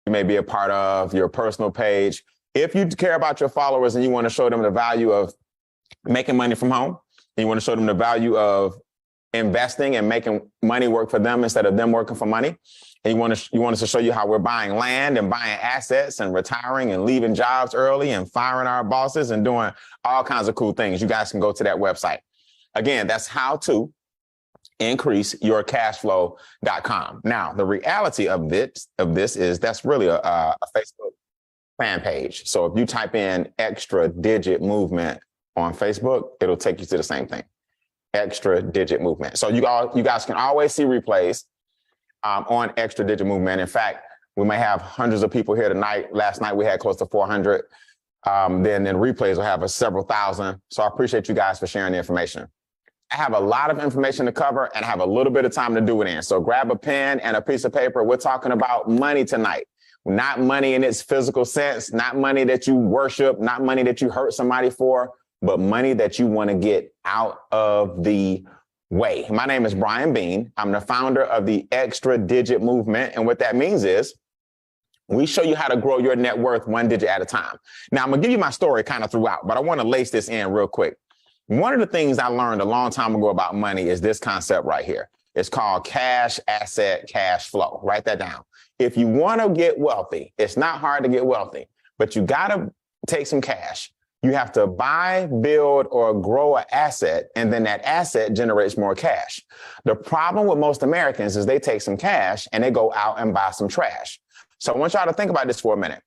you may be a part of, your personal page. If you care about your followers and you want to show them the value of making money from home, and you want to show them the value of investing and making money work for them instead of them working for money, and you want us to show you how we're buying land and buying assets and retiring and leaving jobs early and firing our bosses and doing all kinds of cool things, you guys can go to that website. Again, that's how to increase your cashflow.com. Now, the reality of this is that's really a Facebook fan page. So if you type in extra digit movement on Facebook, it'll take you to the same thing. Extra digit movement. So you guys can always see replays on extra digit movement. In fact, we may have hundreds of people here tonight. Last night we had close to 400. Then replays will have several thousand. So I appreciate you guys for sharing the information. I have a lot of information to cover and I have a little bit of time to do it in. So grab a pen and a piece of paper. We're talking about money tonight. Not money in its physical sense, not money that you worship, not money that you hurt somebody for, but money that you want to get out of the way. My name is Brian Bean. I'm the founder of the Extra Digit Movement. And what that means is we show you how to grow your net worth one digit at a time. Now, I'm going to give you my story kind of throughout, but I want to lace this in real quick. One of the things I learned a long time ago about money is this concept right here. It's called cash, asset, cash flow. Write that down. If you want to get wealthy, it's not hard to get wealthy, but you got to take some cash. You have to buy, build, or grow an asset, and then that asset generates more cash. The problem with most Americans is they take some cash and they go out and buy some trash. So I want y'all to think about this for a minute.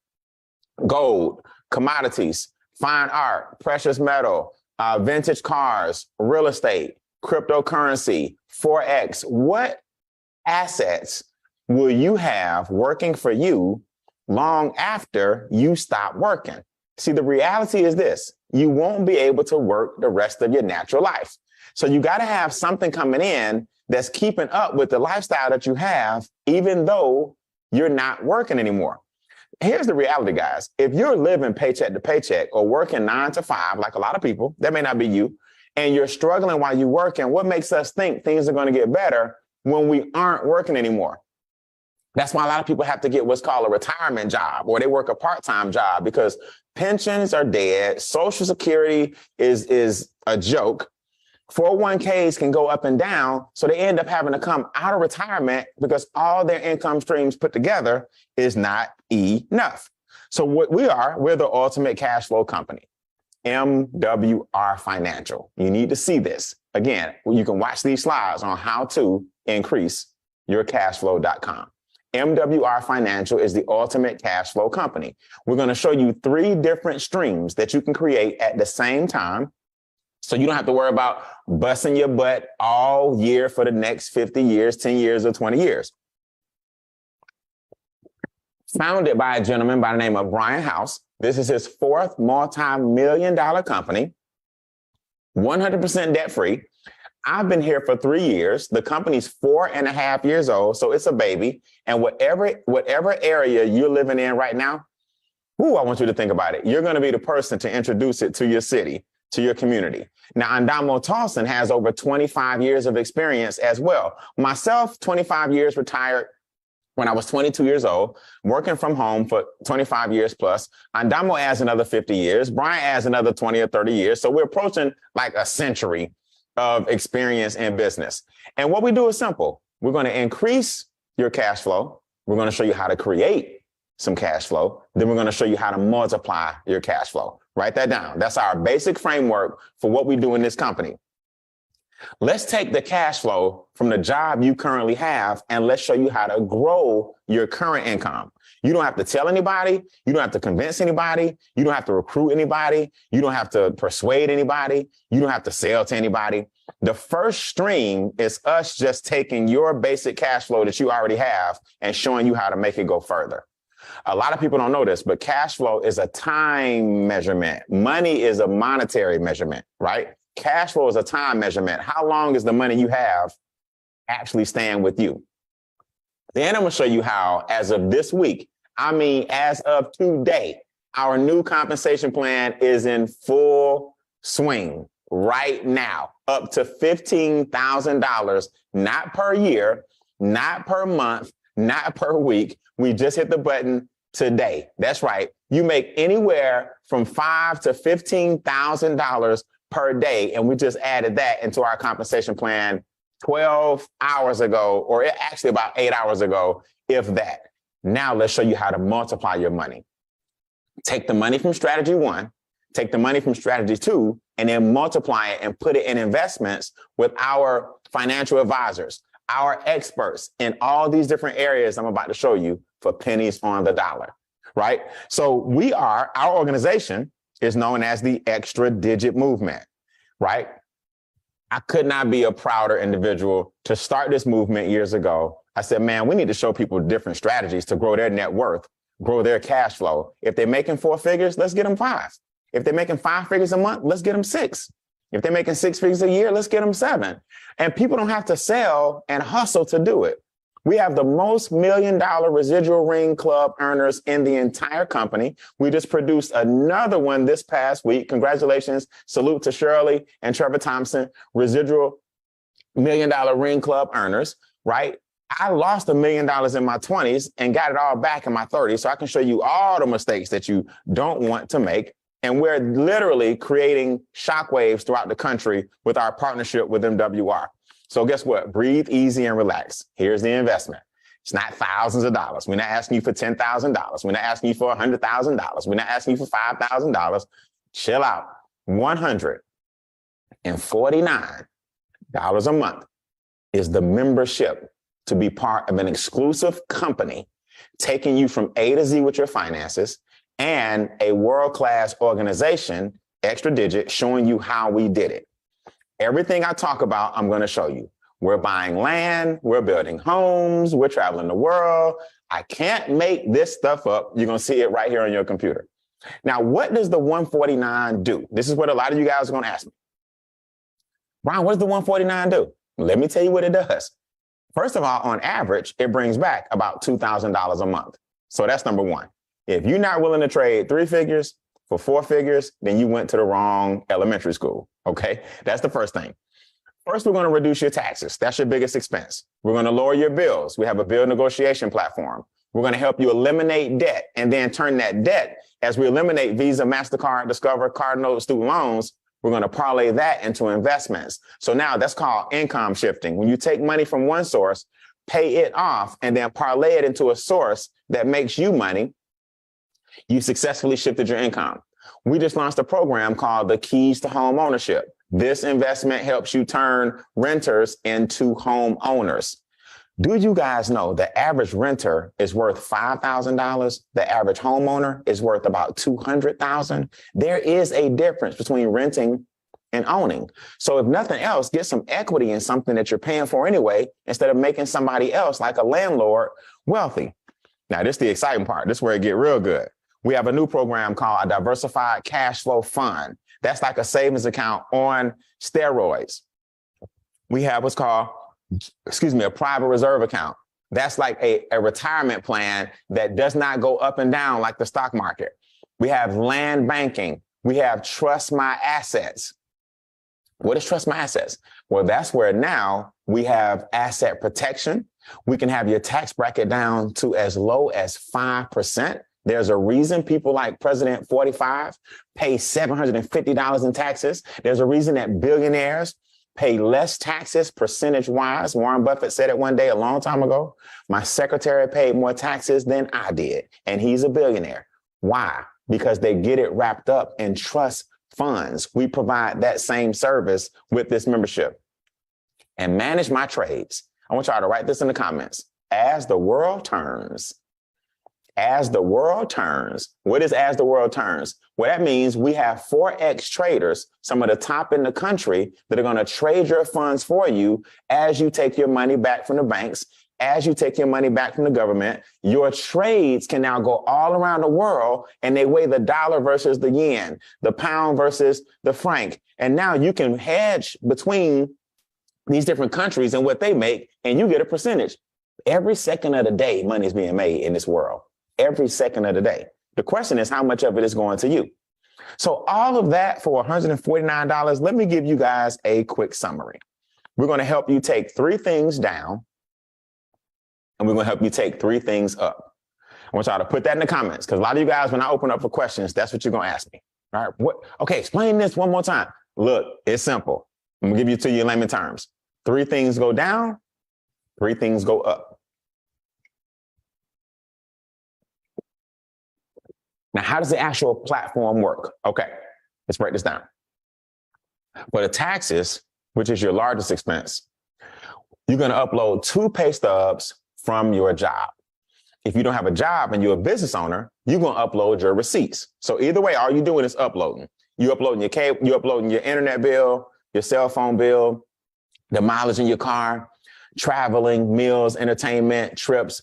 Gold, commodities, fine art, precious metal, vintage cars, real estate, cryptocurrency, Forex. What assets will you have working for you long after you stop working? See, the reality is this: you won't be able to work the rest of your natural life. So you got to have something coming in that's keeping up with the lifestyle that you have, even though you're not working anymore. Here's the reality, guys. If you're living paycheck to paycheck or working 9 to 5, like a lot of people, that may not be you, and you're struggling while you're working, what makes us think things are going to get better when we aren't working anymore? That's why a lot of people have to get what's called a retirement job, or they work a part-time job, because pensions are dead. Social Security is a joke. 401ks can go up and down. So they end up having to come out of retirement because all their income streams put together is not enough. So what we're the ultimate cash flow company, MWR Financial. You need to see this. Again, you can watch these slides on how to increase your cashflow.com. MWR Financial is the ultimate cash flow company. We're going to show you 3 different streams that you can create at the same time, so you don't have to worry about busting your butt all year for the next 50 years, 10 years, or 20 years. Founded by a gentleman by the name of Brian House. This is his 4th multi-million-dollar company, 100% debt-free. I've been here for 3 years. The company's 4.5 years old, so it's a baby. And whatever area you're living in right now, I want you to think about it. You're going to be the person to introduce it to your city, to your community. Now, Andamo Tolson has over 25 years of experience as well. Myself, 25 years, retired when I was 22 years old, working from home for 25 years plus. Andamo adds another 50 years. Brian adds another 20 or 30 years. So we're approaching like a century of experience in business. And what we do is simple. We're going to increase your cash flow. We're going to show you how to create some cash flow. Then we're going to show you how to multiply your cash flow. Write that down. That's our basic framework for what we do in this company. Let's take the cash flow from the job you currently have, and let's show you how to grow your current income. You don't have to tell anybody. You don't have to convince anybody. You don't have to recruit anybody. You don't have to persuade anybody. You don't have to sell to anybody. The first stream is us just taking your basic cash flow that you already have and showing you how to make it go further. A lot of people don't know this, but cash flow is a time measurement. Money is a monetary measurement, right? Cash flow is a time measurement. How long is the money you have actually staying with you? Then I'm going to show you how, as of this week, as of today, our new compensation plan is in full swing right now, up to $15,000, not per year, not per month, not per week. We just hit the button today. That's right. You make anywhere from $5,000 to $15,000 per day. And we just added that into our compensation plan 12 hours ago, or actually about 8 hours ago, if that. Now let's show you how to multiply your money. Take the money from strategy 1, take the money from strategy 2, and then multiply it and put it in investments with our financial advisors, our experts in all these different areas I'm about to show you for pennies on the dollar, right? So our organization is known as the Extra Digit Movement, right? I could not be a prouder individual to start this movement years ago. I said, man, we need to show people different strategies to grow their net worth, grow their cash flow. If they're making 4 figures, let's get them 5. If they're making 5 figures a month, let's get them 6. If they're making 6 figures a year, let's get them 7. And people don't have to sell and hustle to do it. We have the most $1 million residual ring club earners in the entire company. We just produced another one this past week. Congratulations. Salute to Shirley and Trevor Thompson, residual $1 million ring club earners, right? I lost $1 million in my 20s and got it all back in my 30s. So I can show you all the mistakes that you don't want to make. And we're literally creating shockwaves throughout the country with our partnership with MWR. So guess what? Breathe easy and relax. Here's the investment. It's not thousands of dollars. We're not asking you for $10,000. We're not asking you for $100,000. We're not asking you for $5,000. Chill out. $149 a month is the membership to be part of an exclusive company taking you from A to Z with your finances, and a world-class organization, Extra Digit, showing you how we did it. Everything I talk about, I'm going to show you. We're buying land, we're building homes, we're traveling the world. I can't make this stuff up. You're going to see it right here on your computer. Now, what does the 149 do? This is what a lot of you guys are going to ask me. Brian, what does the 149 do? Let me tell you what it does. First of all, on average, it brings back about $2,000 a month. So that's number one. If you're not willing to trade 3 figures for 4 figures, then you went to the wrong elementary school, okay? That's the first thing. First, we're going to reduce your taxes. That's your biggest expense. We're going to lower your bills. We have a bill negotiation platform. We're going to help you eliminate debt and then turn that debt, as we eliminate Visa, MasterCard, Discover, card notes, student loans, we're going to parlay that into investments. So now that's called income shifting. When you take money from one source, pay it off, and then parlay it into a source that makes you money, you successfully shifted your income. We just launched a program called the Keys to Home Ownership. This investment helps you turn renters into home owners. Do you guys know the average renter is worth $5,000? The average homeowner is worth about $200,000. There is a difference between renting and owning. So if nothing else, get some equity in something that you're paying for anyway, instead of making somebody else, like a landlord, wealthy. Now, this is the exciting part. This is where it get real good. We have a new program called a diversified cash flow fund. That's like a savings account on steroids. We have what's called, a private reserve account. That's like a retirement plan that does not go up and down like the stock market. We have land banking. We have Trust My Assets. What is Trust My Assets? Well, that's where now we have asset protection. We can have your tax bracket down to as low as 5%. There's a reason people like President 45 pay $750 in taxes. There's a reason that billionaires pay less taxes percentage-wise. Warren Buffett said it one day a long time ago. My secretary paid more taxes than I did, and he's a billionaire. Why? Because they get it wrapped up in trust funds. We provide that same service with this membership. And manage my trades. I want y'all to write this in the comments. As the world turns, what is as the world turns? Well, that means we have Forex traders, some of the top in the country, that are going to trade your funds for you as you take your money back from the banks, as you take your money back from the government. Your trades can now go all around the world, and they weigh the dollar versus the yen, the pound versus the franc. And now you can hedge between these different countries and what they make, and you get a percentage. Every second of the day, money is being made in this world. Every second of the day. The question is, how much of it is going to you? So all of that for $149, let me give you guys a quick summary. We're going to help you take 3 things down and we're going to help you take 3 things up. I want y'all to put that in the comments, because a lot of you guys, when I open up for questions, that's what you're going to ask me. All right. Okay, explain this one more time. Look, it's simple. I'm going to give you to you in layman terms. 3 things go down, 3 things go up. Now, how does the actual platform work? Okay, let's break this down. For the taxes, which is your largest expense, you're going to upload 2 pay stubs from your job. If you don't have a job and you're a business owner, you're going to upload your receipts. So either way, all you're doing is uploading. You're uploading your cable, you're uploading your internet bill, your cell phone bill, the mileage in your car, traveling, meals, entertainment, trips.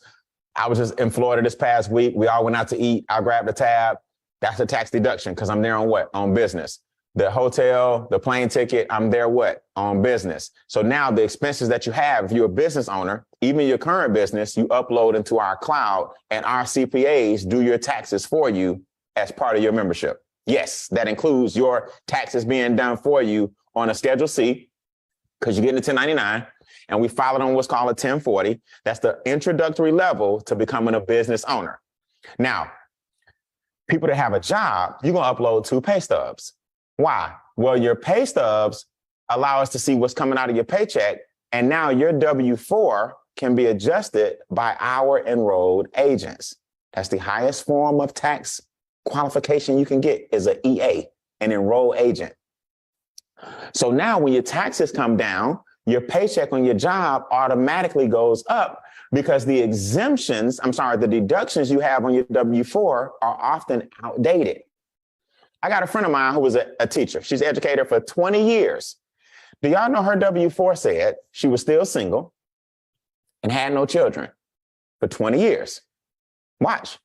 I was just in Florida this past week. We all went out to eat. I grabbed a tab. That's a tax deduction because I'm there on what? On business. The hotel, the plane ticket, I'm there what? On business. So now the expenses that you have, if you're a business owner, even your current business, you upload into our cloud and our CPAs do your taxes for you as part of your membership. Yes, that includes your taxes being done for you on a Schedule C because you're getting a 1099 and we file it on what's called a 1040. That's the introductory level to becoming a business owner. Now, people that have a job, you're going to upload 2 pay stubs. Why? Well, your pay stubs allow us to see what's coming out of your paycheck. And now your W-4 can be adjusted by our enrolled agents. That's the highest form of tax qualification you can get is an EA, an enrolled agent. So now when your taxes come down, your paycheck on your job automatically goes up because the deductions you have on your W-4 are often outdated. I got a friend of mine who was a teacher. She's an educator for 20 years. Do y'all know her W-4 said she was still single and had no children for 20 years? Watch.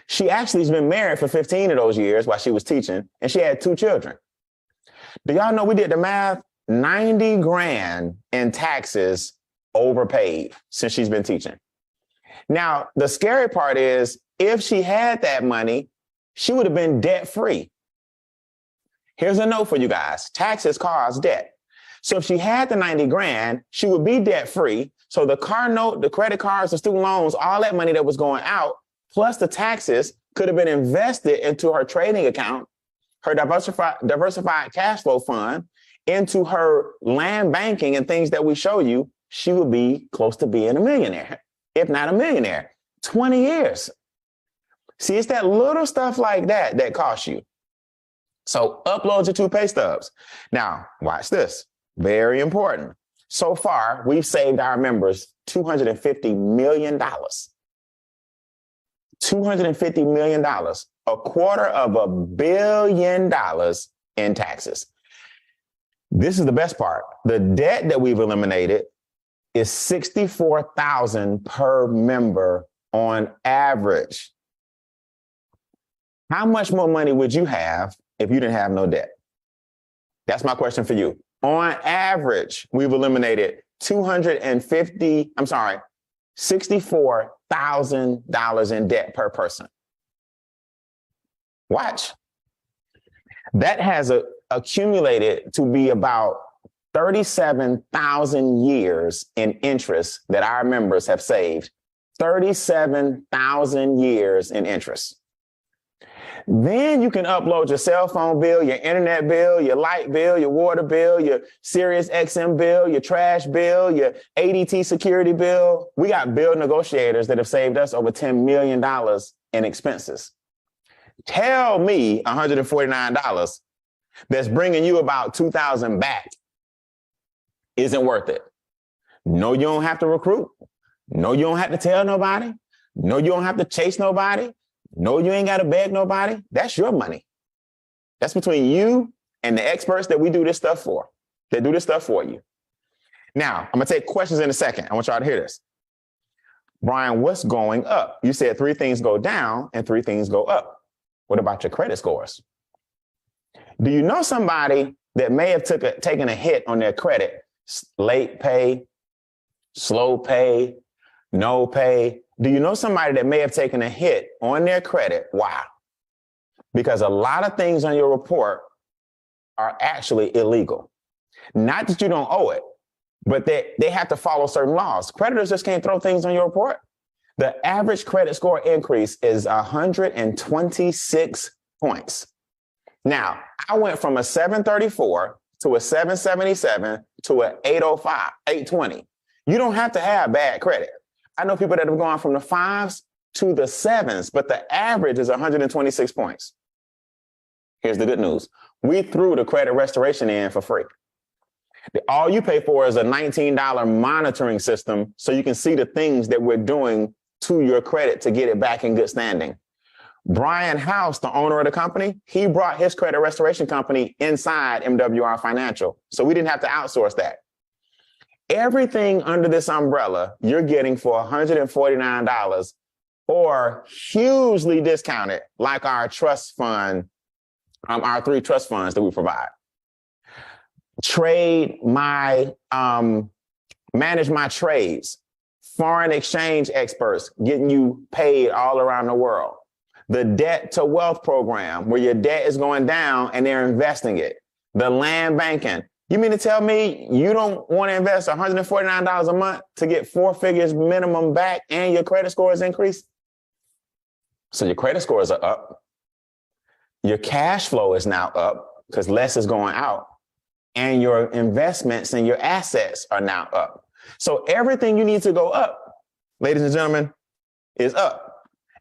She actually has been married for 15 of those years while she was teaching, and she had 2 children. Do y'all know we did the math? 90 grand in taxes overpaid since she's been teaching. Now, the scary part is if she had that money, she would have been debt-free. Here's a note for you guys. Taxes cause debt. So if she had the 90 grand, she would be debt-free. So the car note, the credit cards, the student loans, all that money that was going out, plus the taxes could have been invested into her trading account, her diversified cash flow fund, into her land banking and things that we show you. She would be close to being a millionaire, if not a millionaire. 20 years. See, it's that little stuff like that that costs you. So upload your 2 pay stubs. Now, watch this. Very important. So far, we've saved our members $250 million. $250 million, $250 million in taxes. This is the best part. The debt that we've eliminated is $64,000 per member on average. How much more money would you have if you didn't have no debt? That's my question for you. On average, we've eliminated $64,000 in debt per person. Watch. That has accumulated to be about 37,000 years in interest that our members have saved. 37,000 years in interest. Then you can upload your cell phone bill, your internet bill, your light bill, your water bill, your Sirius XM bill, your trash bill, your ADT security bill. We got bill negotiators that have saved us over $10 million in expenses. Tell me $149 that's bringing you about $2,000 back isn't worth it. No, you don't have to recruit. No, you don't have to tell nobody. No, you don't have to chase nobody. No, you ain't got to beg nobody. That's your money. That's between you and the experts that we do this stuff for, that do this stuff for you. Now, I'm going to take questions in a second. I want y'all to hear this. Brian, what's going up? You said 3 things go down and 3 things go up. What about your credit scores? Do you know somebody that may have taken a hit on their credit? Late pay, slow pay, no pay. Do you know somebody that may have taken a hit on their credit? Why? Because a lot of things on your report are actually illegal. Not that you don't owe it, but they have to follow certain laws. Creditors just can't throw things on your report. The average credit score increase is 126 points. Now, I went from a 734 to a 777 to a 805, 820. You don't have to have bad credit. I know people that have gone from the 5s to the 7s, but the average is 126 points. Here's the good news. We threw the credit restoration in for free. All you pay for is a $19 monitoring system so you can see the things that we're doing to your credit to get it back in good standing. Brian House, the owner of the company, he brought his credit restoration company inside MWR Financial. So we didn't have to outsource that. Everything under this umbrella, you're getting for $149 or hugely discounted, like our trust fund, our 3 trust funds that we provide. Manage my trades, foreign exchange experts getting you paid all around the world. The debt to wealth program where your debt is going down and they're investing it. The land banking. You mean to tell me you don't want to invest $149 a month to get 4 figures minimum back and your credit score is increased? So your credit scores are up. Your cash flow is now up because less is going out. And your investments and your assets are now up. So everything you need to go up, ladies and gentlemen, is up.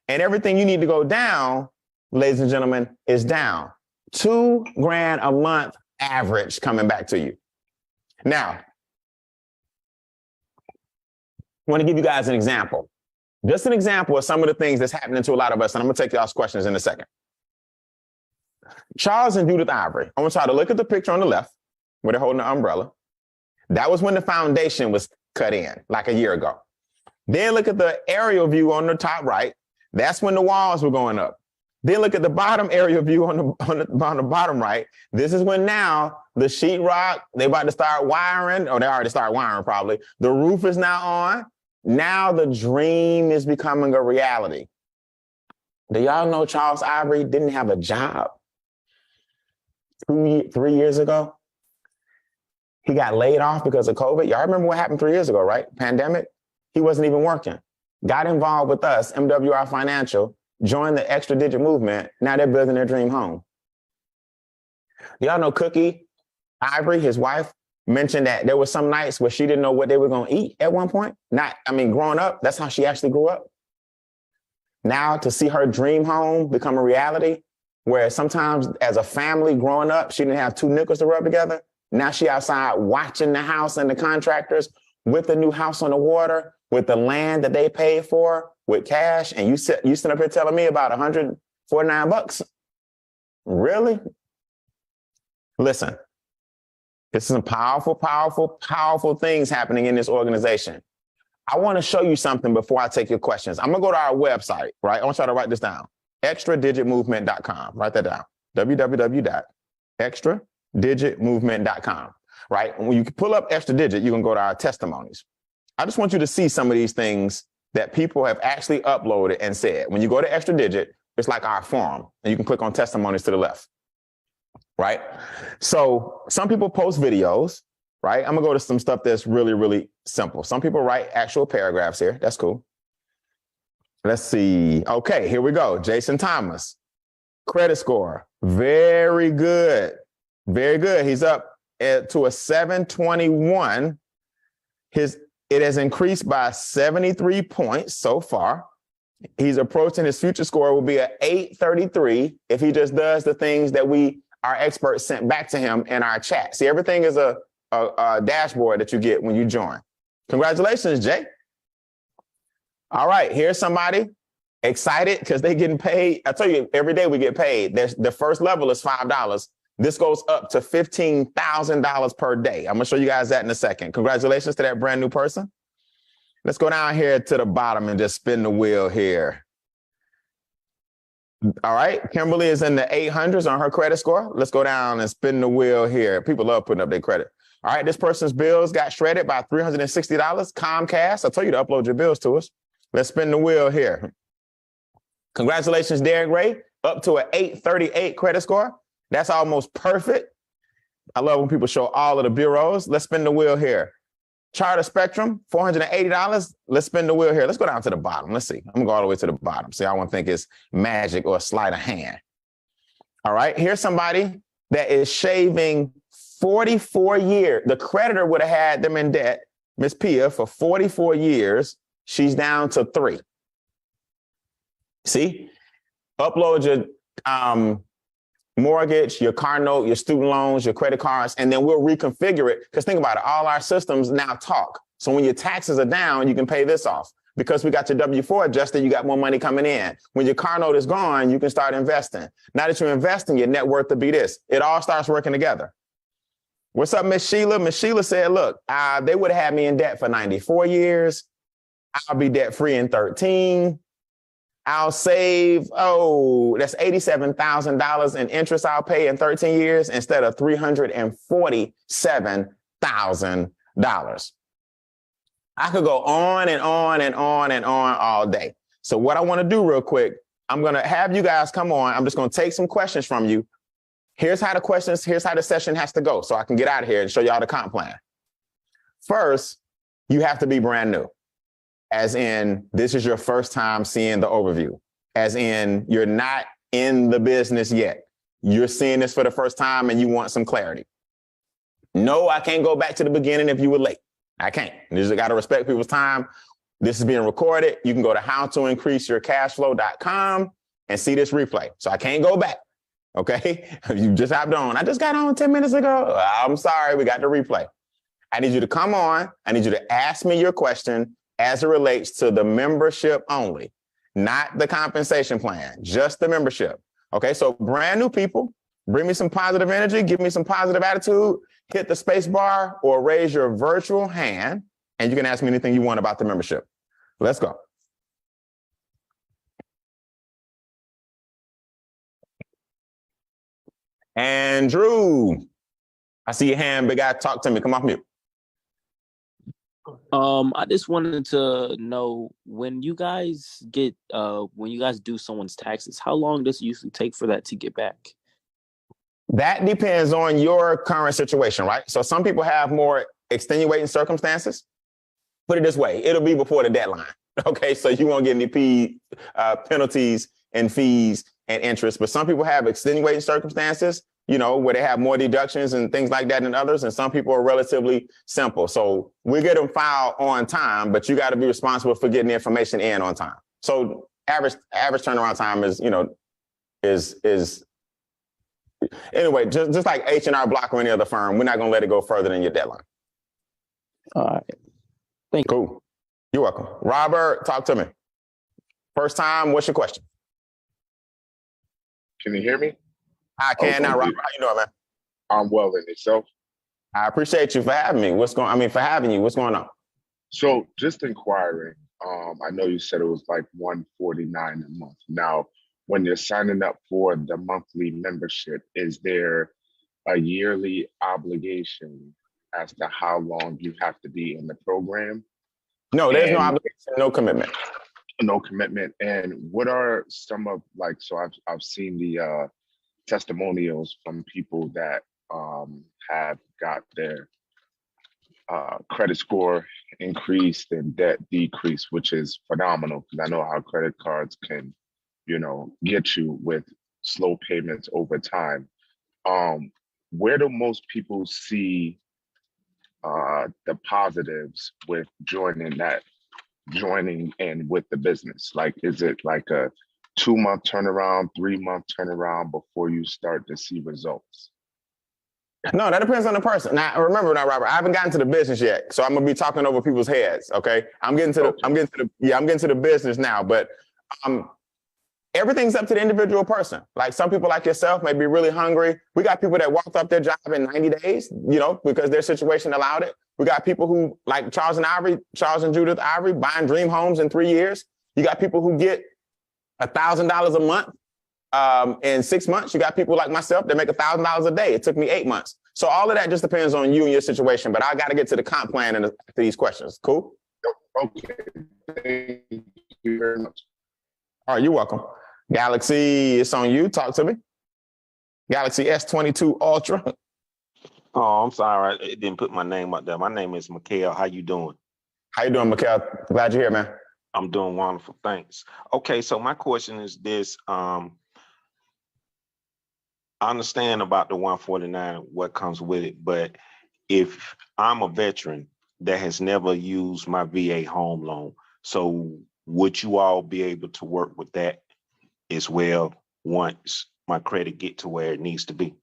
And everything you need to go down, ladies and gentlemen, is down. $2,000 a month average coming back to you. Now, I want to give you guys an example. Just an example of some of the things that's happening to a lot of us. And I'm going to take y'all's questions in a second. Charles and Judith Ivory. I want y'all to look at the picture on the left where they're holding the umbrella. That was when the foundation was cut in, like a year ago. Then look at the aerial view on the top right. That's when the walls were going up. Then look at the bottom aerial view on the bottom right. This is when now the sheetrock, they about to start wiring, or they already started wiring probably. The roof is now on. Now the dream is becoming a reality. Do y'all know Charles Ivory didn't have a job 3 years ago? He got laid off because of COVID. Y'all remember what happened 3 years ago, right? Pandemic. He wasn't even working. Got involved with us, MWR Financial, joined the extra digit movement. Now they're building their dream home. Y'all know Cookie Ivory, his wife, mentioned that there were some nights where she didn't know what they were going to eat at one point. Growing up, that's how she actually grew up. Now to see her dream home become a reality, where sometimes as a family growing up, she didn't have 2 nickels to rub together. Now she outside watching the house and the contractors with the new house on the water, with the land that they paid for with cash. And you sit up here telling me about $149. Really? Listen, this is some powerful, powerful, powerful things happening in this organization. I want to show you something before I take your questions. I'm going to go to our website, right? I want y'all to write this down. extradigitmovement.com. Write that down. www.extradigitmovement.com. Right? When you pull up Extra Digit, you can go to our testimonies. I just want you to see some of these things that people have actually uploaded and said. When you go to Extra Digit, it's like our forum, and you can click on testimonies to the left. Right? So some people post videos, right? I'm gonna go to some stuff that's really, really simple. Some people write actual paragraphs here. That's cool. Let's see. Okay, here we go. Jason Thomas, credit score, very good. Very good. He's up to a 721. It has increased by 73 points so far. He's approaching his future score will be an 833 if he just does the things that our experts sent back to him in our chat. See, everything is a dashboard that you get when you join. Congratulations, Jay. All right, here's somebody excited because they're getting paid. I tell you, every day we get paid. The first level is $5. This goes up to $15,000 per day. I'm gonna show you guys that in a second. Congratulations to that brand new person. Let's go down here to the bottom and just spin the wheel here. All right, Kimberly is in the 800s on her credit score. Let's go down and spin the wheel here. People love putting up their credit. All right, this person's bills got shredded by $360. Comcast, I told you to upload your bills to us. Let's spin the wheel here. Congratulations, Derek Ray, up to an 838 credit score. That's almost perfect. I love when people show all of the bureaus. Let's spin the wheel here. chart of spectrum, $480. Let's spin the wheel here. Let's go down to the bottom. Let's see. I'm gonna go all the way to the bottom. See, I won't think it's magic or a sleight of hand. All right, here's somebody that is shaving 44 years. The creditor would have had them in debt, Miss Pia, for 44 years. She's down to 3. See, upload your mortgage, your car note, your student loans, your credit cards, and then we'll reconfigure it. Because think about it, all our systems now talk. So when your taxes are down, you can pay this off. Because we got your W-4 adjusted, you got more money coming in. When your car note is gone, you can start investing. Now that you're investing, your net worth will be this. It all starts working together. What's up, Miss Sheila? Miss Sheila said, look, they would have had me in debt for 94 years. I'll be debt-free in 13. I'll save, that's $87,000 in interest I'll pay in 13 years instead of $347,000. I could go on and on and on and on all day. So what I want to do real quick, I'm going to have you guys come on. I'm just going to take some questions from you. Here's how the session has to go so I can get out of here and show y'all the comp plan. First, you have to be brand new. As in, this is your first time seeing the overview. As in, you're not in the business yet. You're seeing this for the first time and you want some clarity. No, I can't go back to the beginning if you were late. I can't. You just got to respect people's time. This is being recorded. You can go to howtoincreaseyourcashflow.com and see this replay. So I can't go back. Okay. You just hopped on. I just got on 10 minutes ago. I'm sorry. We got the replay. I need you to come on. I need you to ask me your question as it relates to the membership only, not the compensation plan, just the membership. Okay, so brand new people, bring me some positive energy, give me some positive attitude, hit the space bar or raise your virtual hand, and you can ask me anything you want about the membership. Let's go. Andrew, I see your hand, big guy, talk to me, come off mute. I just wanted to know when you guys do someone's taxes, how long does it usually take for that to get back? That depends on your current situation, right? So some people have more extenuating circumstances. Put it this way, it'll be before the deadline. Okay, so you won't get any penalties and fees and interest, but some people have extenuating circumstances, you know, where they have more deductions and things like that than others. And some people are relatively simple. So we get them filed on time, but you got to be responsible for getting the information in on time. So average turnaround time is, you know, is anyway, just like H&R Block or any other firm, we're not going to let it go further than your deadline. All right. Thank you. Cool. You're welcome. Robert, talk to me. First time, what's your question? Can you hear me? I can now, Robert. How you doing, man? I'm well, in itself. I appreciate you for having me. What's going on? So just inquiring, I know you said it was like $149 a month. Now, when you're signing up for the monthly membership, is there a yearly obligation as to how long you have to be in the program? No, there's no obligation, no commitment. No commitment. And what are some of, like, so I've seen the testimonials from people that have got their credit score increased and debt decreased, which is phenomenal because I know how credit cards can, you know, get you with slow payments over time. Where do most people see the positives with joining in with the business? Like, is it like a 2-month turnaround, 3-month turnaround before you start to see results? No, that depends on the person. Now, remember now, Robert, I haven't gotten to the business yet, so I'm gonna be talking over people's heads. Okay, I'm getting to the business now, but everything's up to the individual person. Like some people like yourself may be really hungry. We got people that walked off their job in 90 days, you know, because their situation allowed it. We got people who, like Charles and Judith Ivory, buying dream homes in 3 years. You got people who get $1,000 a month in 6 months. You got people like myself that make $1,000 a day. It took me 8 months. So all of that just depends on you and your situation. But I got to get to the comp plan and after these questions. Cool? Okay. Thank you very much. All right, you're welcome. Galaxy, it's on you. Talk to me. Galaxy S22 Ultra. Oh, I'm sorry. It didn't put my name up there. My name is Mikhail. How you doing? How you doing, Mikhail? Glad you're here, man. I'm doing wonderful. Thanks. Okay, so my question is this. I understand about the 149, what comes with it, but if I'm a veteran that has never used my VA home loan, so would you all be able to work with that as well once my credit get to where it needs to be?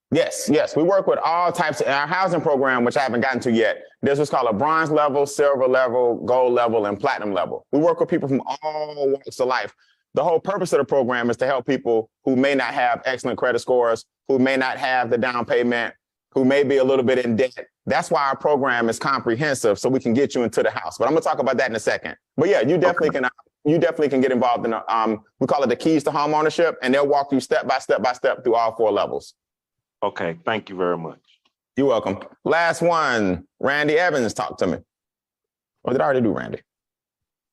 Yes, yes. We work with all types in our housing program, which I haven't gotten to yet. There's what's called a bronze level, silver level, gold level, and platinum level. We work with people from all walks of life. The whole purpose of the program is to help people who may not have excellent credit scores, who may not have the down payment, who may be a little bit in debt. That's why our program is comprehensive, so we can get you into the house. But I'm gonna talk about that in a second. But yeah, you definitely can. You definitely can get involved in. We call it the keys to home ownership, and they'll walk you step by step through all 4 levels. Okay, thank you very much. You're welcome. Last one, Randy Evans, talk to me. Or did I already do Randy?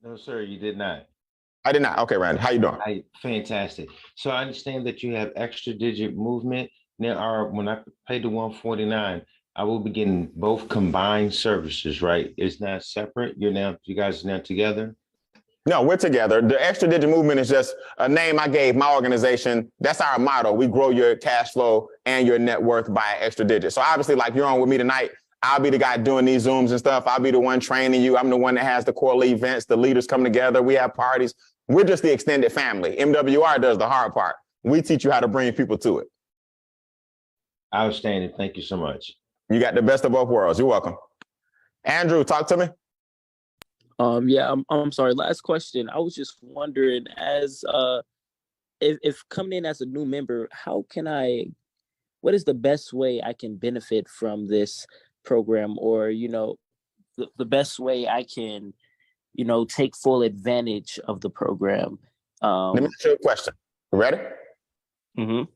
No, sir, you did not. I did not. Okay, Randy, how you doing? Fantastic. So I understand that you have extra digit movement. Now, when I pay the 149, I will be getting both combined services, right? It's not separate. You guys are now together. No, we're together. The extra digit movement is just a name I gave my organization. That's our motto. We grow your cash flow and your net worth by extra digit. So obviously, like you're on with me tonight, I'll be the guy doing these Zooms and stuff. I'll be the one training you. I'm the one that has the quarterly events. The leaders come together. We have parties. We're just the extended family. MWR does the hard part. We teach you how to bring people to it. Outstanding. Thank you so much. You got the best of both worlds. You're welcome. Andrew, talk to me. Yeah, I'm sorry. Last question. I was just wondering, as if coming in as a new member, what is the best way I can benefit from this program, or the best way I can take full advantage of the program? Let me ask you a question. You ready? Mm-hmm.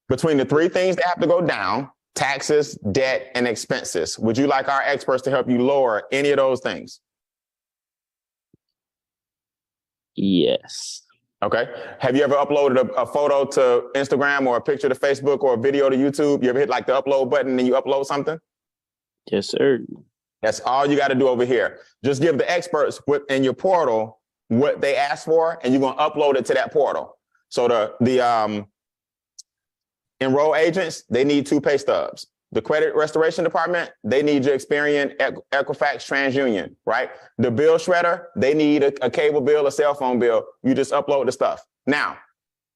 Between the 3 things that have to go down, taxes, debt, and expenses, would you like our experts to help you lower any of those things? Yes. Okay. Have you ever uploaded a photo to Instagram or a picture to Facebook or a video to YouTube? You ever hit like the upload button and you upload something? Yes, sir. That's all you got to do over here. Just give the experts in your portal what they ask for, and you're going to upload it to that portal. So the enroll agents, they need 2 pay stubs. The credit restoration department, they need your Experian, Equifax, TransUnion, right? The bill shredder, they need a cable bill, a cell phone bill. You just upload the stuff. Now,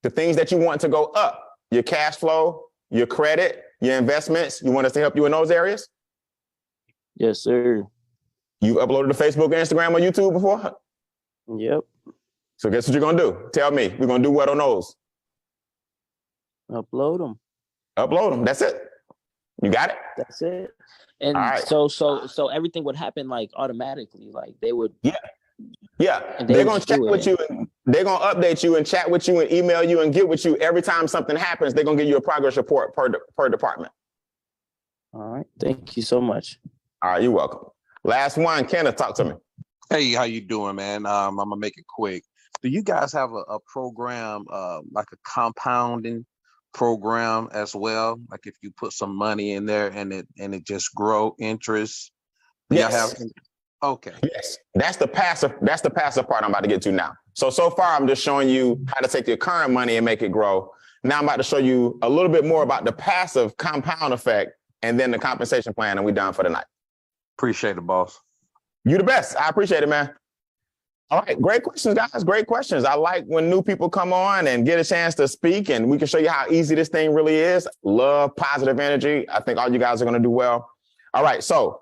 the things that you want to go up, your cash flow, your credit, your investments, you want us to help you in those areas? Yes, sir. You uploaded to Facebook, Instagram, or YouTube before? Yep. So guess what you're going to do? Tell me. We're going to do what on those? Upload them. Upload them. That's it. You got it? That's it. And right. so everything would happen like automatically. Like they would. Yeah. They're going to chat with you. They're going to update you and chat with you and email you and get with you every time something happens. They're going to give you a progress report per department. All right. Thank you so much. All right. You're welcome. Last one. Kenneth, talk to me. Hey, how you doing, man? I'm gonna make it quick. Do you guys have a program, like a compounding program as well? Like if you put some money in there and it just grow interest? Yes. Okay. Yes. That's the passive part I'm about to get to now. So far, I'm just showing you how to take your current money and make it grow. Now I'm about to show you a little bit more about the passive compound effect and then the compensation plan, and we're done for the night. Appreciate it, boss. You the best. I appreciate it, man. All right. Great questions, guys. Great questions. I like when new people come on and get a chance to speak, and we can show you how easy this thing really is. Love positive energy. I think all you guys are going to do well. All right. So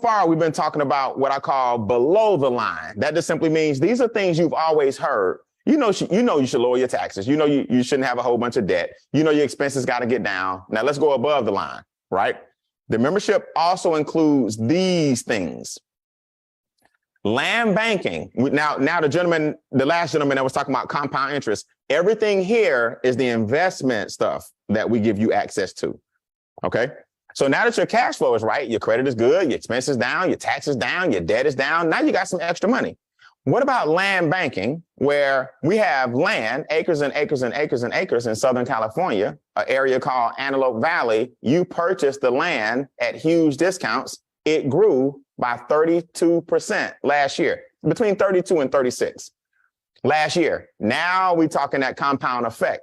far, we've been talking about what I call below the line. That just simply means these are things you've always heard. You know you should lower your taxes. You know you shouldn't have a whole bunch of debt. You know your expenses got to get down. Now let's go above the line, right? The membership also includes these things. Land banking. Now the last gentleman that was talking about compound interest, everything here is the investment stuff that we give you access to. Okay. So now that your cash flow is right, your credit is good, your expenses down, your taxes down, your debt is down. Now you got some extra money. What about land banking, where we have land, acres and acres and acres and acres in Southern California, an area called Antelope Valley? You purchased the land at huge discounts. It grew by 32% last year, between 32 and 36 last year. Now we're talking that compound effect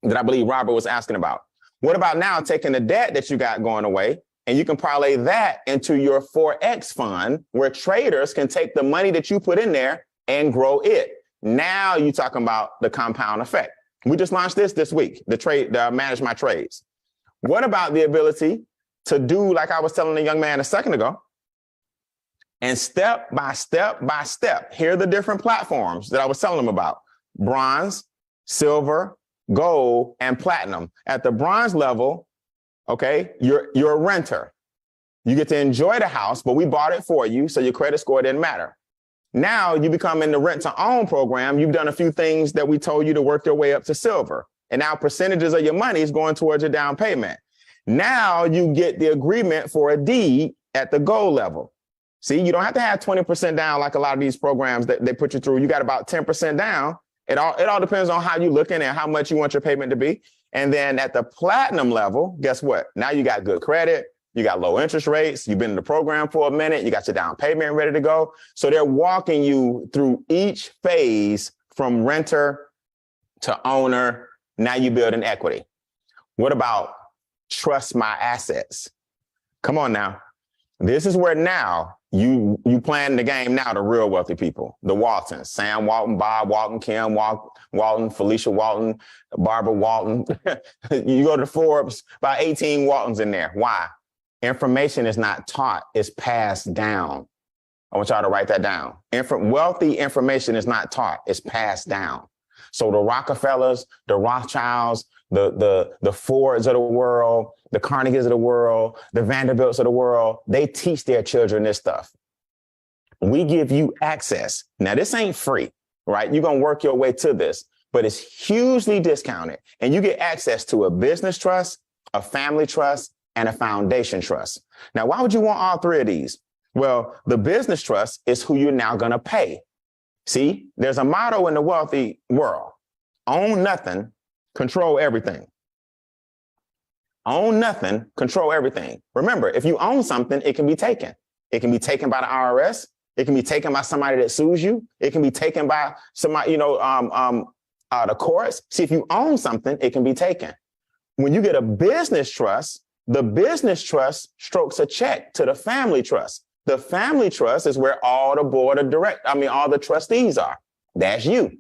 that I believe Robert was asking about. What about now taking the debt that you got going away, and you can parlay that into your 4X fund, where traders can take the money that you put in there and grow it. Now you're talking about the compound effect. We just launched this week, the Manage My Trades. What about the ability to do, like I was telling the young man a second ago, and step by step by step, here are the different platforms that I was telling them about: bronze, silver, gold, and platinum. At the bronze level, okay, you're a renter. You get to enjoy the house, but we bought it for you, so your credit score didn't matter. Now you become in the rent to own program. You've done a few things that we told you to work your way up to silver. And now percentages of your money is going towards your down payment. Now you get the agreement for a deed at the gold level. See, you don't have to have 20% down like a lot of these programs that they put you through. You got about 10% down. It all depends on how you're looking and how much you want your payment to be. And then at the platinum level, guess what? Now you got good credit, you got low interest rates, you've been in the program for a minute, you got your down payment ready to go. So they're walking you through each phase from renter to owner. Now you build an equity. What about trust my assets? Come on now. This is where now you playing the game now, the real wealthy people, the Waltons, Sam Walton, Bob Walton, Kim Walton, Felicia Walton, Barbara Walton. You go to Forbes, about 18 Waltons in there. Why? Information is not taught, it's passed down. I want y'all to write that down. Wealthy information is not taught, it's passed down. So the Rockefellers, the Rothschilds, the Fords of the world, the Carnegies of the world, the Vanderbilts of the world, they teach their children this stuff. We give you access. Now, this ain't free, right? You're going to work your way to this, but it's hugely discounted. And you get access to a business trust, a family trust, and a foundation trust. Now, why would you want all three of these? Well, the business trust is who you're now going to pay. See, there's a motto in the wealthy world: own nothing, control everything. Own nothing, control everything. Remember, if you own something, it can be taken. It can be taken by the IRS. It can be taken by somebody that sues you. It can be taken by somebody, the courts. See, if you own something, it can be taken. When you get a business trust, the business trust strokes a check to the family trust. The family trust is where all the all the trustees are. That's you.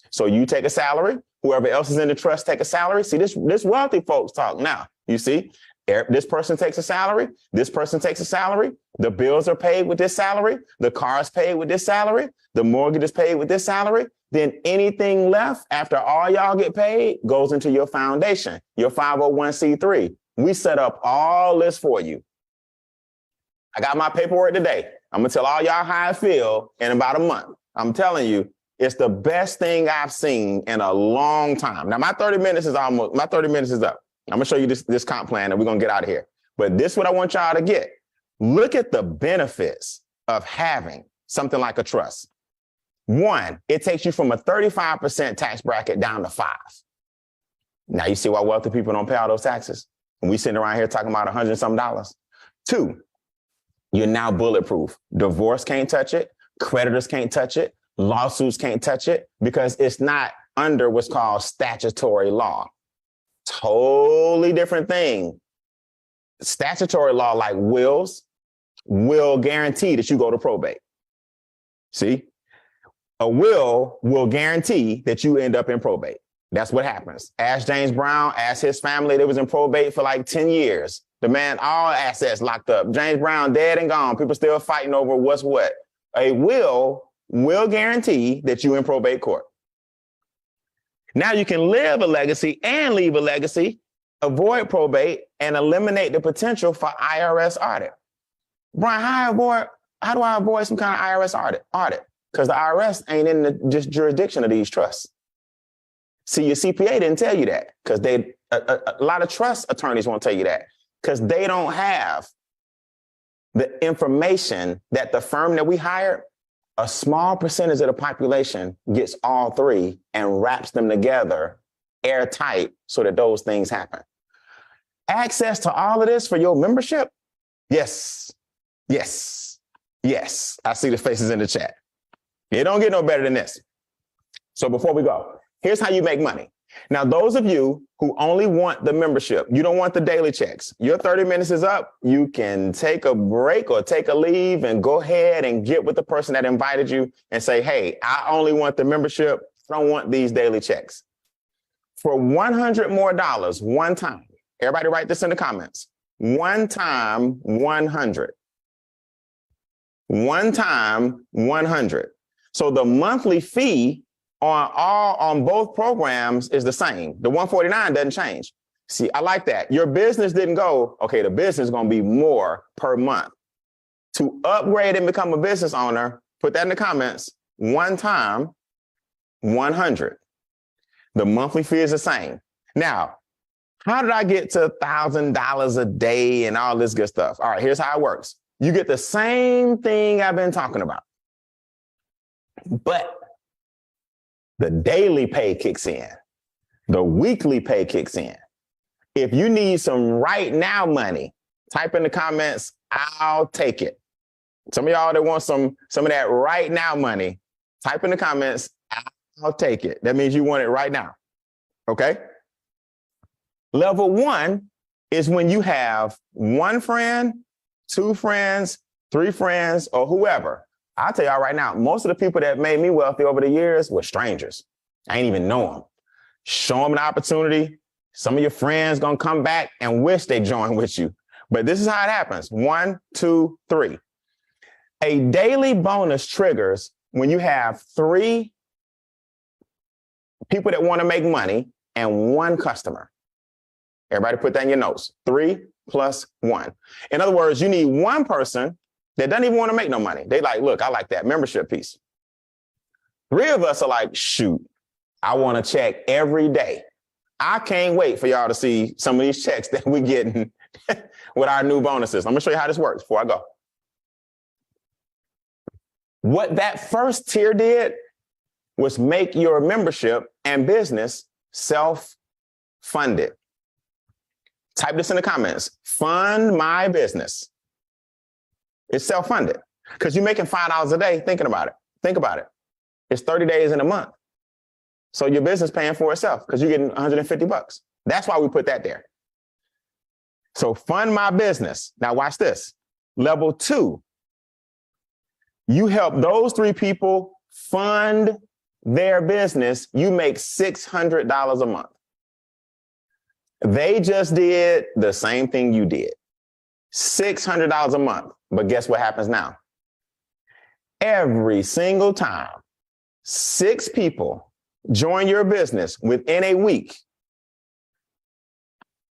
So you take a salary. Whoever else is in the trust take a salary. See, this wealthy folks talk now. You see, this person takes a salary. This person takes a salary. The bills are paid with this salary. The car is paid with this salary. The mortgage is paid with this salary. Then anything left after all y'all get paid goes into your foundation, your 501c3. We set up all this for you. I got my paperwork today. I'm going to tell all y'all how I feel in about a month. I'm telling you, it's the best thing I've seen in a long time. Now, my 30 minutes is up. I'm going to show you this comp plan and we're going to get out of here. But this is what I want y'all to get. Look at the benefits of having something like a trust. One, it takes you from a 35% tax bracket down to 5%. Now you see why wealthy people don't pay all those taxes. And we sitting around here talking about $100 and some. 2, you're now bulletproof. Divorce can't touch it. Creditors can't touch it. Lawsuits can't touch it because it's not under what's called statutory law. Totally different thing. Statutory law, like wills, will guarantee that you go to probate. See? A will guarantee that you end up in probate. That's what happens. Ask James Brown, ask his family. They was in probate for like 10 years. The man, all assets locked up. James Brown dead and gone. People still fighting over what's what. A will guarantee that you in probate court. Now you can live a legacy and leave a legacy, avoid probate, and eliminate the potential for IRS audit. Brian, how do I avoid some kind of IRS audit? Because the IRS ain't in the jurisdiction of these trusts. See, your CPA didn't tell you that because a lot of trust attorneys won't tell you that because they don't have the information that the firm that we hired A small percentage of the population gets all three and wraps them together airtight so that those things happen. Access to all of this for your membership? Yes, yes, yes. I see the faces in the chat. It don't get no better than this. So before we go, here's how you make money. Now, those of you who only want the membership, you don't want the daily checks, your 30 minutes is up. You can take a break or take a leave and go ahead and get with the person that invited you and say, hey, I only want the membership. I don't want these daily checks. For $100 more, one time, everybody write this in the comments. One time, 100. One time, 100. So the monthly fee on both programs is the same. The 149 doesn't change. See, I like that. Your business didn't go, okay, the business is going to be more per month. To upgrade and become a business owner, put that in the comments, one time, 100. The monthly fee is the same. Now, how did I get to $1,000 a day and all this good stuff? All right, here's how it works. You get the same thing I've been talking about, but the daily pay kicks in. The weekly pay kicks in. If you need some right now money, type in the comments, I'll take it. Some of y'all that want some of that right now money, type in the comments, I'll take it. That means you want it right now. Okay? Level 1 is when you have one friend, 2 friends, 3 friends, or whoever. I'll tell y'all right now, most of the people that made me wealthy over the years were strangers. I ain't even know them. Show them an opportunity. Some of your friends gonna come back and wish they joined with you. But this is how it happens. 1, 2, 3. A daily bonus triggers when you have 3 people that want to make money and 1 customer. Everybody put that in your notes. 3 plus 1. In other words, you need 1 person that doesn't even want to make no money. They like, look, I like that membership piece. 3 of us are like, shoot, I want to check every day. I can't wait for y'all to see some of these checks that we're getting with our new bonuses. I'm going to show you how this works before I go. What that first tier did was make your membership and business self-funded. Type this in the comments. Fund my business. It's self-funded because you're making $5 a day thinking about it. Think about it. It's 30 days in a month. So your business paying for itself because you're getting $150. That's why we put that there. So fund my business. Now watch this. Level 2. You help those 3 people fund their business. You make $600 a month. They just did the same thing you did. $600 a month. But guess what happens now? Every single time 6 people join your business within a week,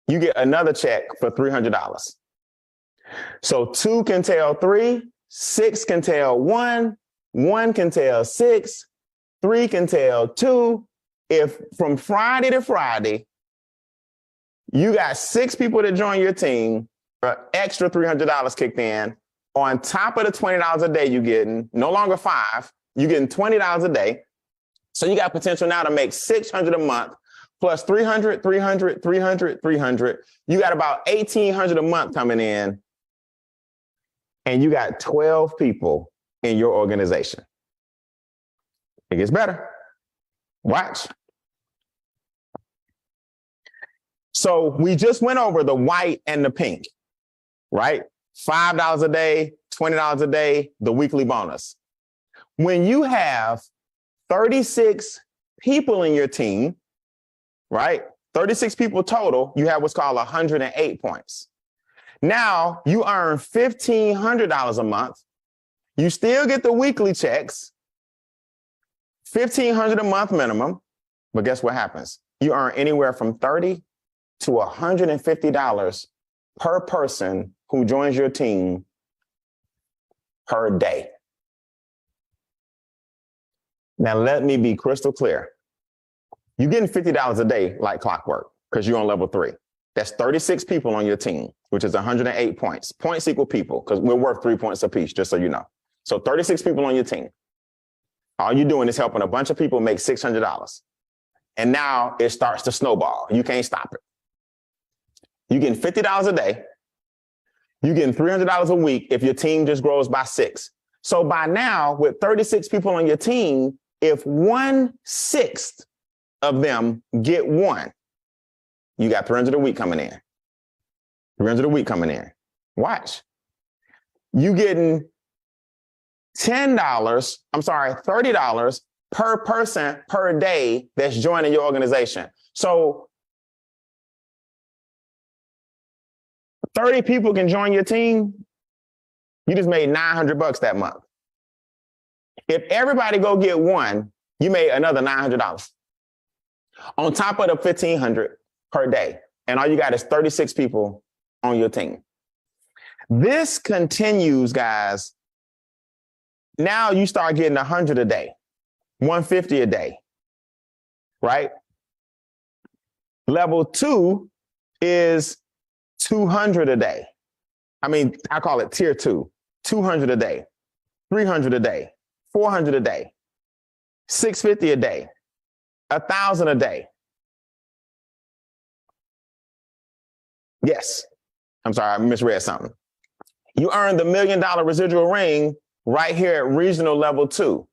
you get another check for $300. So 2 can tell 3, 6 can tell 1, 1 can tell 6, 3 can tell 2. If from Friday to Friday, you got 6 people that join your team, extra $300 kicked in, on top of the $20 a day you're getting, no longer 5, you're getting $20 a day. So you got potential now to make $600 a month, plus $300, $300, $300, $300. You got about $1,800 a month coming in, and you got 12 people in your organization. It gets better. Watch. So we just went over the white and the pink, right? $5 a day, $20 a day, the weekly bonus. When you have 36 people in your team, right? 36 people total, you have what's called 108 points. Now you earn $1,500 a month. You still get the weekly checks, $1,500 a month minimum. But guess what happens? You earn anywhere from $30 to $150 per person who joins your team per day. Now, let me be crystal clear. You're getting $50 a day like clockwork because you're on level 3. That's 36 people on your team, which is 108 points. Points equal people because we're worth 3 points apiece, just so you know. So 36 people on your team. All you're doing is helping a bunch of people make $600. And now it starts to snowball. You can't stop it. You're getting $50 a day. You're getting $300 a week if your team just grows by 6. So by now, with 36 people on your team, if 1/6 of them get one, you got $300 a week coming in. $300 a week coming in. Watch. You getting $30 per person per day that's joining your organization. So 30 people can join your team. You just made $900 that month. If everybody go get one, you made another $900 on top of the $1,500 per day. And all you got is 36 people on your team. This continues, guys. Now you start getting 100 a day, 150 a day, right? Level 2 is 200 a day. I mean, I call it tier 2, 200 a day, 300 a day, 400 a day, 650 a day, 1,000 a day. Yes. I'm sorry, I misread something. You earned the $1 million residual ring right here at regional level 2.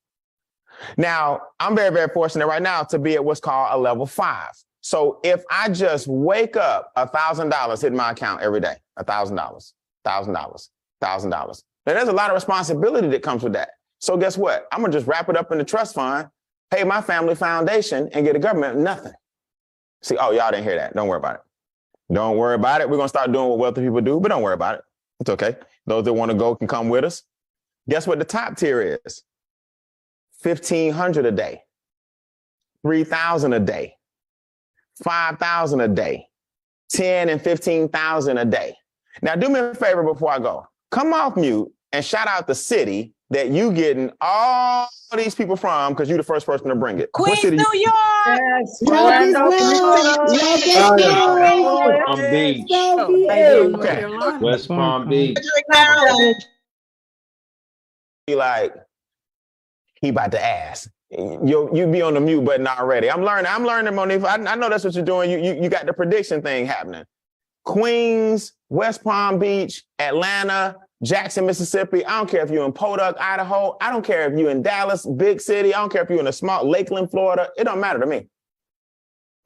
Now, I'm very, very fortunate right now to be at what's called a level 5. So if I just wake up, $1,000 hit my account every day, $1,000, $1,000, $1,000. Now, there's a lot of responsibility that comes with that. So guess what? I'm gonna just wrap it up in the trust fund, pay my family foundation, and get a government nothing. See, oh, y'all didn't hear that. Don't worry about it. Don't worry about it. We're gonna start doing what wealthy people do, but don't worry about it. It's okay. Those that want to go can come with us. Guess what the top tier is? 1,500 a day, 3,000 a day, 5,000 a day, 10 and 15,000 a day. Now, do me a favor before I go. Come off mute and shout out the city that you getting all these people from, because you're the first person to bring it. Queens, New York. Yes. Orlando, Palm Beach, North Okay. Carolina. West Palm Beach. Be like, he about to ask. You be on the mute button already. I'm learning, Monique. I know that's what you're doing. You got the prediction thing happening. Queens, West Palm Beach, Atlanta, Jackson, Mississippi. I don't care if you're in Podunk, Idaho. I don't care if you're in Dallas, big city. I don't care if you're in a small Lakeland, Florida. It don't matter to me.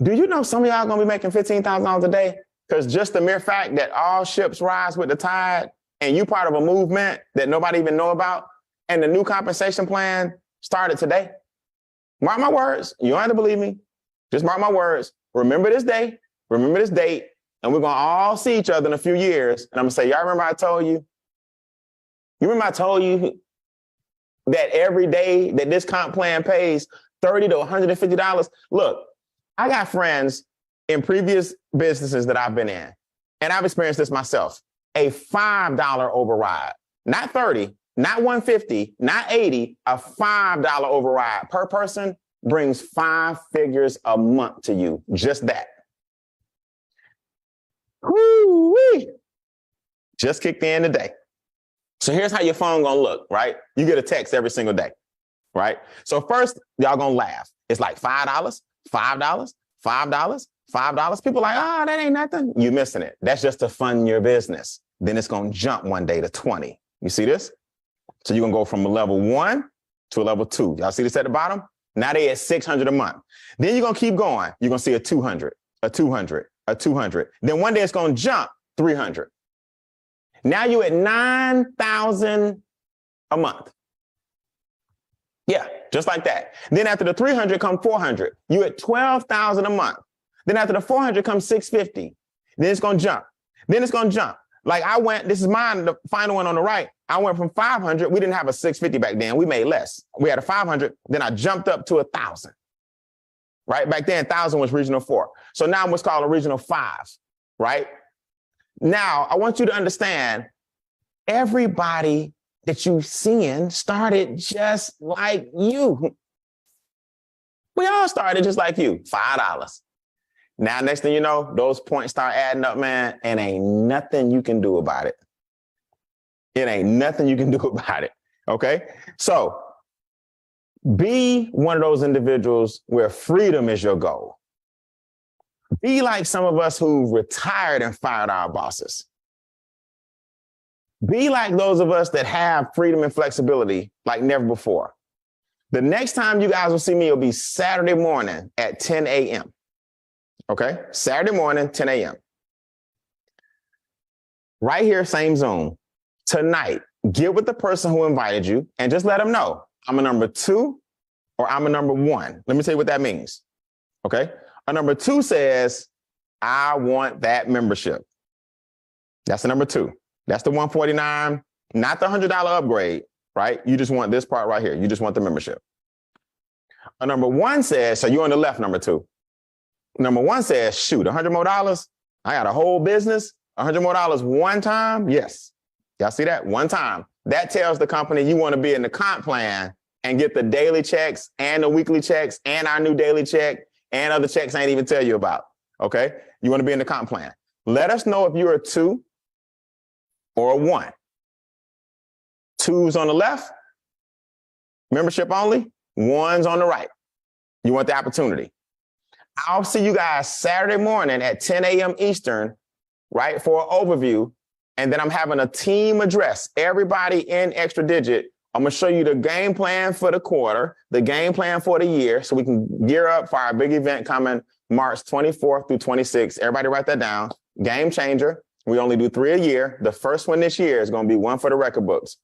Do you know some of y'all gonna be making $15,000 a day? Because just the mere fact that all ships rise with the tide and you part of a movement that nobody even know about, and the new compensation plan started today. Mark my words. You don't have to believe me. Just mark my words. Remember this day. Remember this date. And we're going to all see each other in a few years. And I'm going to say, y'all remember I told you? You remember I told you that every day that this comp plan pays $30 to $150? Look, I got friends in previous businesses that I've been in, and I've experienced this myself. A $5 override, not 30, not 150, not 80, a $5 override per person brings 5 figures a month to you. Just that. Woo-wee. Just kicked in today. So here's how your phone gonna look, right? You get a text every single day, right? So first, y'all gonna laugh. It's like $5, $5, $5, $5. People like, oh, that ain't nothing. You missing it. That's just to fund your business. Then it's gonna jump one day to 20. You see this? So you're gonna go from a level 1 to a level 2. Y'all see this at the bottom? Now they at $600 a month. Then you're gonna keep going. You're gonna see a 200, a 200, a 200. Then one day it's gonna jump 300. Now you're at 9,000 a month. Yeah, just like that. Then after the 300 come 400. You at 12,000 a month. Then after the 400 comes 650. Then it's gonna jump. Then it's gonna jump. Like I went, this is mine, the final one on the right. I went from 500. We didn't have a 650 back then. We made less. We had a 500. Then I jumped up to 1,000. Right? Back then, 1,000 was regional 4. So now I'm what's called a regional 5. Right? Now, I want you to understand, everybody that you're seeing started just like you. We all started just like you, $5. Now, next thing you know, those points start adding up, man, and ain't nothing you can do about it. It ain't nothing you can do about it, okay? So Be one of those individuals where freedom is your goal. Be like some of us who retired and fired our bosses. Be like those of us that have freedom and flexibility like never before. The next time you guys will see me will be Saturday morning at 10 a.m. Okay? Saturday morning, 10 a.m. Right here, same Zoom. Tonight, get with the person who invited you and just let them know I'm a number 2 or I'm a number 1. Let me tell you what that means. Okay? A number 2 says, I want that membership. That's the number 2. That's the $149, not the $100 upgrade, right? You just want this part right here. You just want the membership. A number 1 says, so you're on the left, number 2. Number 1 says, shoot, $100 more. I got a whole business, $100 more one time. Yes. Y'all see that? One time. That tells the company you want to be in the comp plan and get the daily checks and the weekly checks and our new daily check and other checks I ain't even tell you about. Okay? You want to be in the comp plan. Let us know if you're a 2 or a 1. 2's on the left, membership only, 1's on the right. You want the opportunity. I'll see you guys Saturday morning at 10 a.m. Eastern, right, for an overview. And then I'm having a team address. Everybody in Extra Digit, I'm going to show you the game plan for the quarter, the game plan for the year, so we can gear up for our big event coming March 24th through 26th. Everybody write that down. Game changer. We only do 3 a year. The first one this year is going to be one for the record books.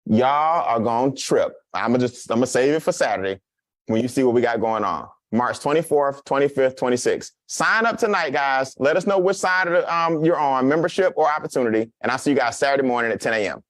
Y'all are going to trip. I'm going to save it for Saturday when you see what we got going on. March 24th, 25th, 26th. Sign up tonight, guys. Let us know which side of the, you're on, membership or opportunity. And I'll see you guys Saturday morning at 10 a.m.